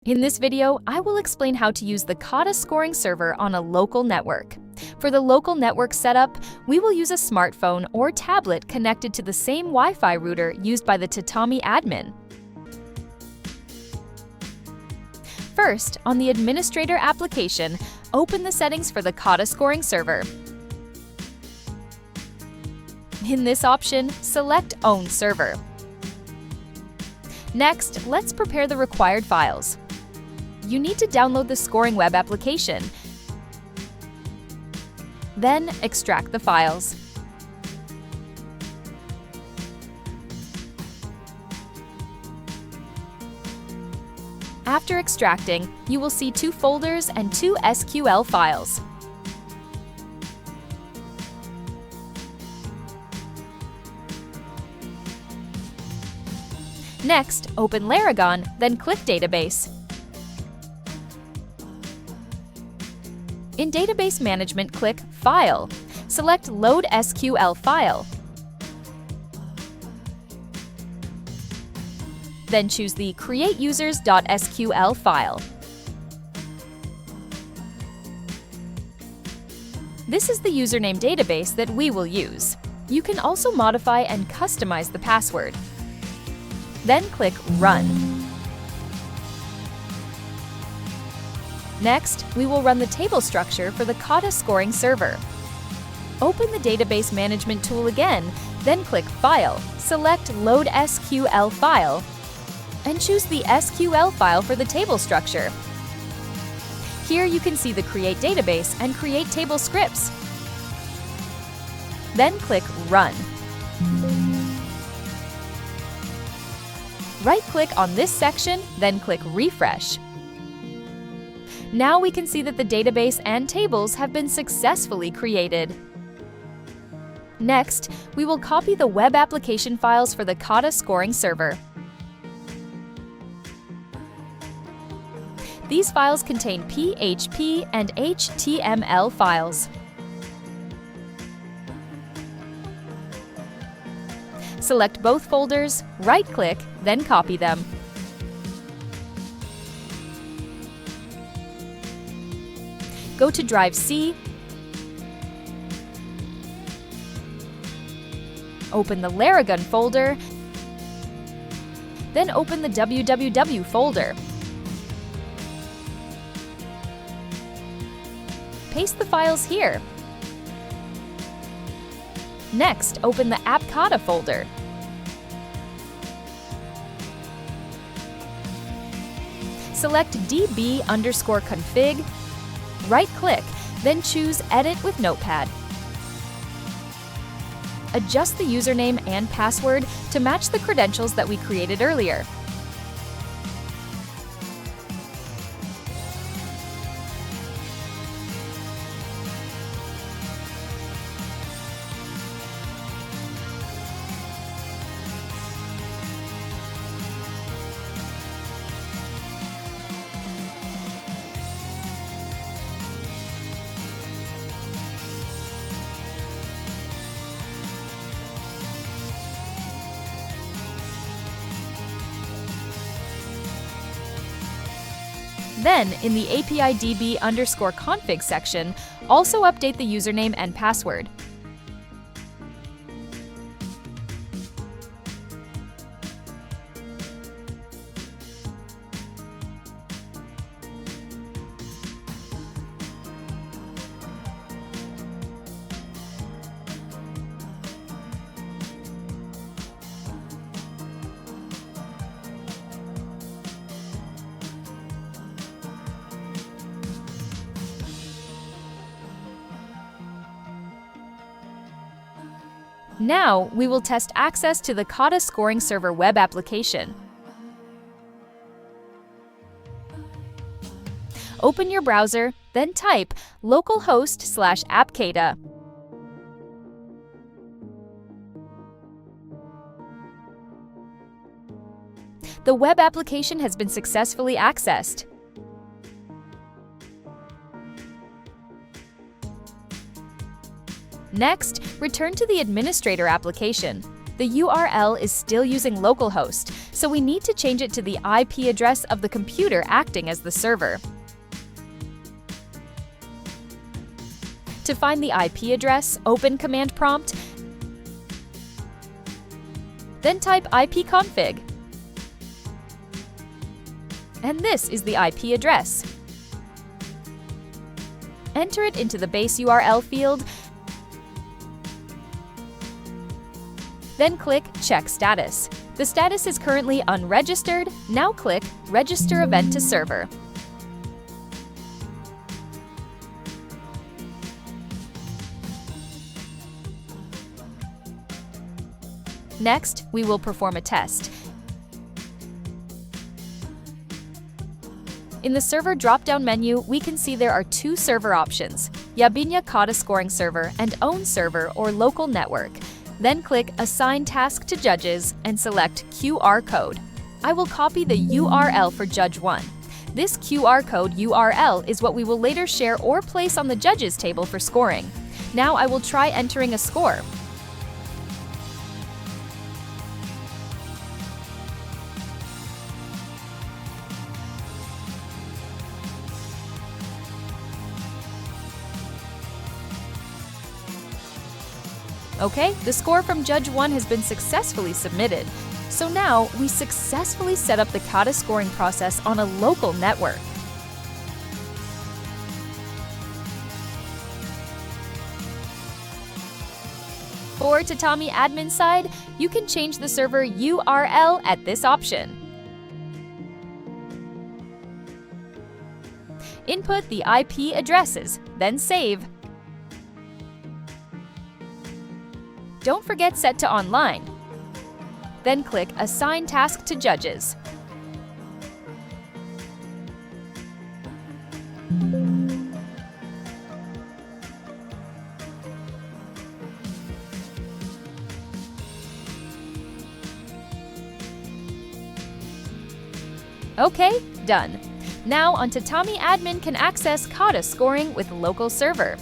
In this video, I will explain how to use the Kata Scoring Server on a local network. For the local network setup, we will use a smartphone or tablet connected to the same Wi-Fi router used by the Tatami admin. First, on the administrator application, open the settings for the Kata Scoring Server. In this option, select Own Server. Next, let's prepare the required files. You need to download the scoring web application. Then, extract the files. After extracting, you will see 2 folders and 2 SQL files. Next, open Laragon, then click Database. In Database Management, click File. Select Load SQL File. Then choose the Create Users.sql file. This is the username database that we will use. You can also modify and customize the password. Then click Run. Next, we will run the table structure for the Kata Scoring Server. Open the Database Management tool again, then click File, select Load SQL File, and choose the SQL file for the table structure. Here you can see the Create Database and Create Table scripts. Then click Run. Right-click on this section, then click Refresh. Now we can see that the database and tables have been successfully created. Next, we will copy the web application files for the Kata Scoring Server. These files contain PHP and HTML files. Select both folders, right-click, then copy them. Go to Drive C, open the Laragon folder, then open the www folder. Paste the files here. Next, open the App Kata folder. Select db_config, right-click, then choose Edit with Notepad. Adjust the username and password to match the credentials that we created earlier. Then, in the API DB_config section, also update the username and password. Now, we will test access to the Kata Scoring Server web application. Open your browser, then type localhost/appkata. The web application has been successfully accessed. Next, return to the administrator application. the URL is still using localhost, so we need to change it to the IP address of the computer acting as the server. To find the IP address, open Command Prompt, then type ipconfig. And this is the IP address. Enter it into the base URL field, then click Check Status. The status is currently unregistered. Now click Register Event to Server. Next, we will perform a test. In the Server drop-down menu, we can see there are two server options, Yabinya Kata Scoring Server and Own Server or Local Network. Then click Assign Task to Judges and select QR Code. I will copy the URL for Judge 1. This QR code URL is what we will later share or place on the Judges table for scoring. Now I will try entering a score. Okay, the score from Judge 1 has been successfully submitted. So now, we successfully set up the Kata scoring process on a local network. For Tatami admin side, you can change the server URL at this option. Input the IP addresses, then save. Don't forget Set to Online. Then click Assign Task to Judges. Okay, done. Now on Tatami admin can access Kata scoring with local server.